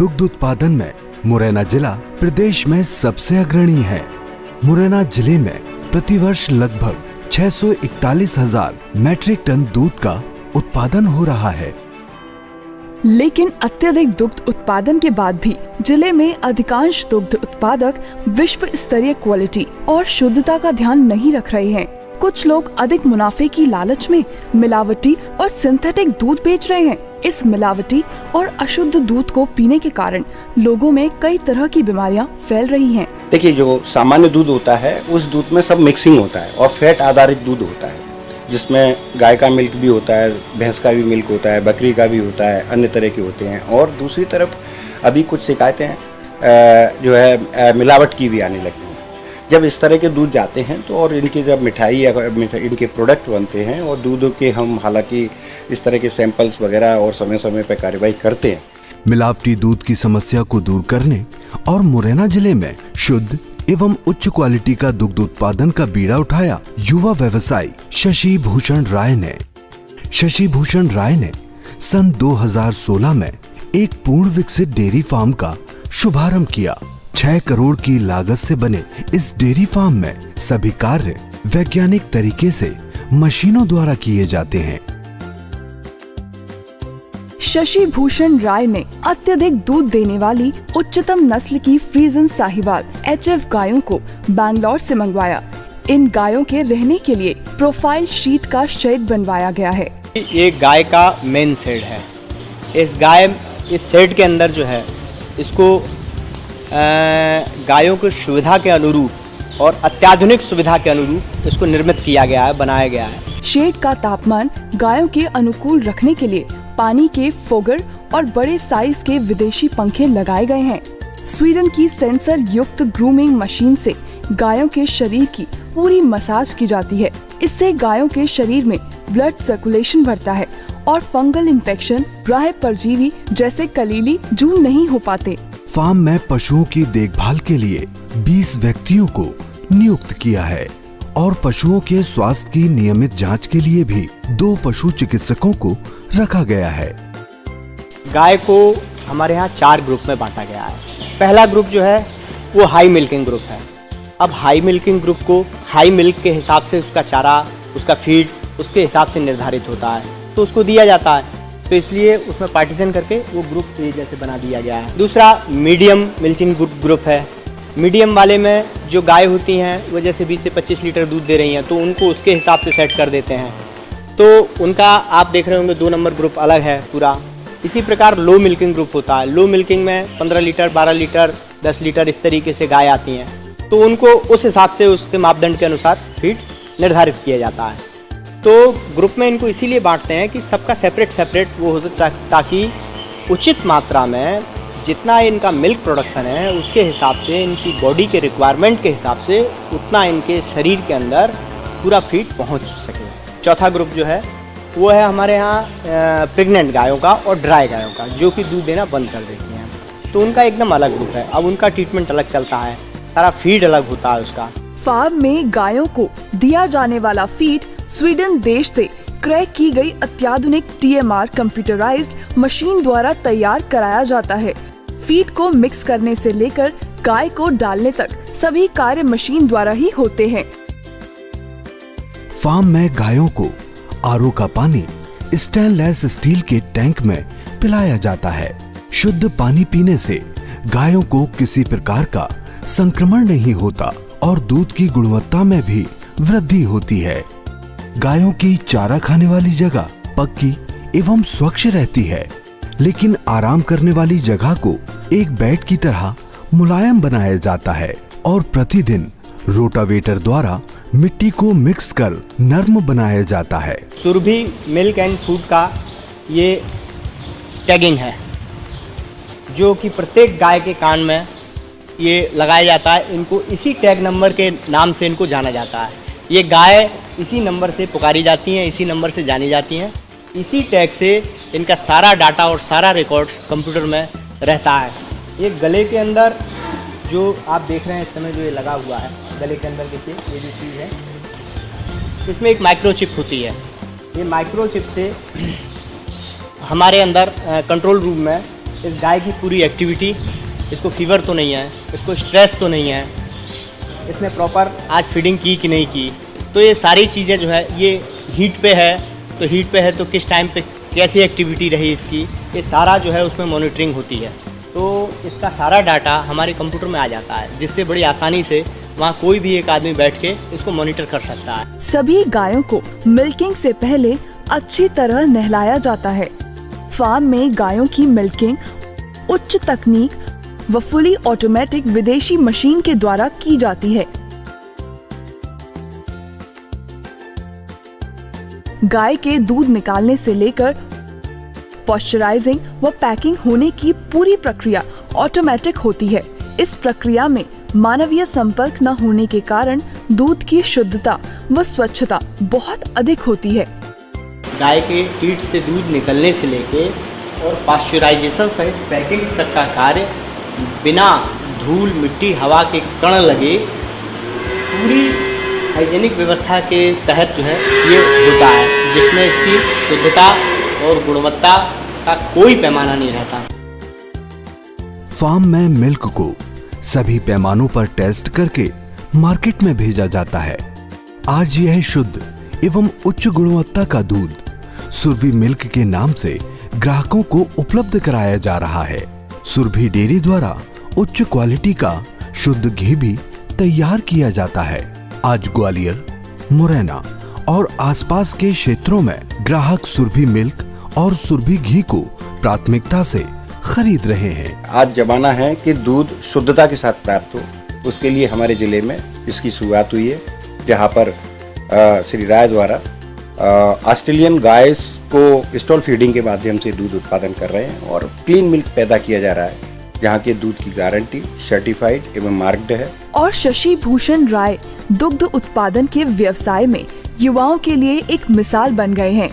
दुग्ध उत्पादन में मुरैना जिला प्रदेश में सबसे अग्रणी है। मुरैना जिले में प्रतिवर्ष लगभग 641,000 मैट्रिक टन दूध का उत्पादन हो रहा है। लेकिन अत्यधिक दुग्ध उत्पादन के बाद भी जिले में अधिकांश दुग्ध उत्पादक विश्व स्तरीय क्वालिटी और शुद्धता का ध्यान नहीं रख रहे हैं। कुछ लोग अधिक मुनाफे की लालच में मिलावटी और सिंथेटिक दूध बेच रहे हैं। इस मिलावटी और अशुद्ध दूध को पीने के कारण लोगों में कई तरह की बीमारियां फैल रही हैं। देखिए, जो सामान्य दूध होता है उस दूध में सब मिक्सिंग होता है और फैट आधारित दूध होता है, जिसमें गाय का मिल्क भी होता है, भैंस का भी मिल्क होता है, बकरी का भी होता है, अन्य तरह के होते हैं। और दूसरी तरफ अभी कुछ शिकायतें जो है मिलावट की भी आने लगी हैं। जब इस तरह के दूध जाते हैं तो और इनकी जब मिठाई या इनके प्रोडक्ट बनते हैं और दूध के हम हालांकि इस तरह के सैंपल्स वगैरह और समय समय पर कार्रवाई करते हैं। मिलावटी दूध की समस्या को दूर करने और मुरैना जिले में शुद्ध एवं उच्च क्वालिटी का दुग्ध उत्पादन का बीड़ा उठाया युवा व्यवसायी शशि भूषण राय ने। शशि भूषण राय ने सन 2016 में एक पूर्ण विकसित डेयरी फार्म का शुभारंभ किया। 6 करोड़ की लागत से बने इस डेयरी फार्म में सभी कार्य वैज्ञानिक तरीके से मशीनों द्वारा किए जाते हैं। शशि भूषण राय ने अत्यधिक दूध देने वाली उच्चतम नस्ल की फ्रीजन साहिवाल HF गायों को बैंगलोर से मंगवाया। इन गायों के रहने के लिए प्रोफाइल शीट का शेड बनवाया गया है। ये गाय का मेन शेड है। इस शेड के अंदर जो है इसको गायों की सुविधा के अनुरूप और अत्याधुनिक सुविधा के अनुरूप इसको निर्मित किया गया है, बनाया गया है। शेड का तापमान गायों के अनुकूल रखने के लिए पानी के फोगर और बड़े साइज के विदेशी पंखे लगाए गए हैं। स्वीडन की सेंसर युक्त ग्रूमिंग मशीन से गायों के शरीर की पूरी मसाज की जाती है। इससे गायों के शरीर में ब्लड सर्कुलेशन बढ़ता है और फंगल इन्फेक्शन, ग्राह परजीवी जैसे कलीली जून नहीं हो पाते। फार्म में पशुओं की देखभाल के लिए 20 व्यक्तियों को नियुक्त किया है और पशुओं के स्वास्थ्य की नियमित जांच के लिए भी 2 पशु चिकित्सकों को रखा गया है। गाय को हमारे यहाँ 4 ग्रुप में बांटा गया है। पहला ग्रुप जो है वो हाई मिल्किंग ग्रुप है। अब हाई मिल्किंग ग्रुप को हाई मिल्क के हिसाब से उसका चारा, उसका फीड उसके हिसाब से निर्धारित होता है, तो उसको दिया जाता है। तो इसलिए उसमें पार्टीशन करके वो ग्रुप जैसे बना दिया गया है। दूसरा मीडियम मिल्किंग ग्रुप है। मीडियम वाले में जो गाय होती हैं वो जैसे 20 से 25 लीटर दूध दे रही हैं, तो उनको उसके हिसाब से सेट कर देते हैं। तो उनका आप देख रहे होंगे 2 नंबर ग्रुप अलग है पूरा। इसी प्रकार लो मिल्किंग ग्रुप होता है। लो मिल्किंग में 15 लीटर, 12 लीटर, 10 लीटर इस तरीके से गाय आती हैं, तो उनको उस हिसाब से उसके मापदंड के अनुसार फीड निर्धारित किया जाता है। तो ग्रुप में इनको इसीलिए बांटते हैं कि सबका सेपरेट वो हो ताकि उचित मात्रा में जितना इनका मिल्क प्रोडक्शन है उसके हिसाब से इनकी बॉडी के रिक्वायरमेंट के हिसाब से उतना इनके शरीर के अंदर पूरा फीड पहुंच सके। चौथा ग्रुप जो है वो है हमारे यहाँ प्रेग्नेंट गायों का और ड्राई गायों का, जो कि दूध देना बंद कर देती हैं। तो उनका एकदम अलग ग्रुप है। अब उनका ट्रीटमेंट अलग चलता है, सारा फीड अलग होता है उसका। फार्म में गायों को दिया जाने वाला फीड स्वीडन देश से क्रय की गई अत्याधुनिक TMR कंप्यूटराइज्ड मशीन द्वारा तैयार कराया जाता है। फीड को मिक्स करने से लेकर गाय को डालने तक सभी कार्य मशीन द्वारा ही होते हैं। फार्म में गायों को RO का पानी स्टेनलेस स्टील के टैंक में पिलाया जाता है। शुद्ध पानी पीने से गायों को किसी प्रकार का संक्रमण नहीं होता और दूध की गुणवत्ता में भी वृद्धि होती है। गायों की चारा खाने वाली जगह पक्की एवं स्वच्छ रहती है, लेकिन आराम करने वाली जगह को एक बेड की तरह मुलायम बनाया जाता है और प्रतिदिन रोटावेटर द्वारा मिट्टी को मिक्स कर नर्म बनाया जाता है। सुरभि मिल्क एंड फूड का ये टैगिंग है, जो कि प्रत्येक गाय के कान में ये लगाया जाता है। इनको इसी टैग नंबर के नाम से इनको जाना जाता है। ये गाय इसी नंबर से पुकारी जाती हैं, इसी नंबर से जानी जाती हैं। इसी टैग से इनका सारा डाटा और सारा रिकॉर्ड कंप्यूटर में रहता है। ये गले के अंदर जो आप देख रहे हैं इस समय जो ये लगा हुआ है, गले के अंदर देखिए ये जो चीज़ है, इसमें एक माइक्रोचिप होती है। ये माइक्रोचिप से हमारे अंदर कंट्रोल रूम में इस गाय की पूरी एक्टिविटी, इसको फीवर तो नहीं है, इसको स्ट्रेस तो नहीं है, इसने प्रॉपर आज फीडिंग की कि नहीं की, तो ये सारी चीज़ें जो है, ये हीट पे है तो किस टाइम पे कैसी एक्टिविटी रही इसकी, ये सारा जो है उसमें मॉनिटरिंग होती है। तो इसका सारा डाटा हमारे कंप्यूटर में आ जाता है, जिससे बड़ी आसानी से वहाँ कोई भी एक आदमी बैठ के इसको मॉनिटर कर सकता है। सभी गायों को मिल्किंग से पहले अच्छी तरह नहलाया जाता है। फार्म में गायों की मिल्किंग उच्च तकनीक व फुली ऑटोमेटिक विदेशी मशीन के द्वारा की जाती है। गाय के दूध निकालने से लेकर पॉस्चराइजिंग व पैकिंग होने की पूरी प्रक्रिया ऑटोमेटिक होती है। इस प्रक्रिया में मानवीय संपर्क न होने के कारण दूध की शुद्धता व स्वच्छता बहुत अधिक होती है। गाय के टीट से दूध निकलने से लेके और पास्चराइजेशन सहित पैकिंग तक का कार्य बिना धूल, मिट्टी, हवा के कण लगे पूरी हाइजीनिक व्यवस्था के तहत जो है ये होता है, जिसमें इसकी शुद्धता और गुणवत्ता का कोई पैमाना नहीं रहता। फार्म में मिल्क को सभी पैमानों पर टेस्ट करके मार्केट में भेजा जाता है। आज यह शुद्ध एवं उच्च गुणवत्ता का दूध सुरभि मिल्क के नाम से ग्राहकों को उपलब्ध कराया जा रहा है। सुरभि डेयरी द्वारा उच्च क्वालिटी का शुद्ध घी भी तैयार किया जाता है। आज ग्वालियर, मुरैना और आसपास के क्षेत्रों में ग्राहक सुरभि मिल्क और सुरभि घी को प्राथमिकता से खरीद रहे हैं। आज जमाना है कि दूध शुद्धता के साथ प्राप्त हो, उसके लिए हमारे ज़िले में इसकी शुरुआत हुई है, जहाँ पर श्री राय द्वारा ऑस्ट्रेलियन गायस को स्टॉल फीडिंग के माध्यम से दूध उत्पादन कर रहे हैं और क्लीन मिल्क पैदा किया जा रहा है, जहाँ के दूध की गारंटी सर्टिफाइड एवं मार्क्ड है। और शशि भूषण राय दुग्ध उत्पादन के व्यवसाय में युवाओं के लिए एक मिसाल बन गए हैं।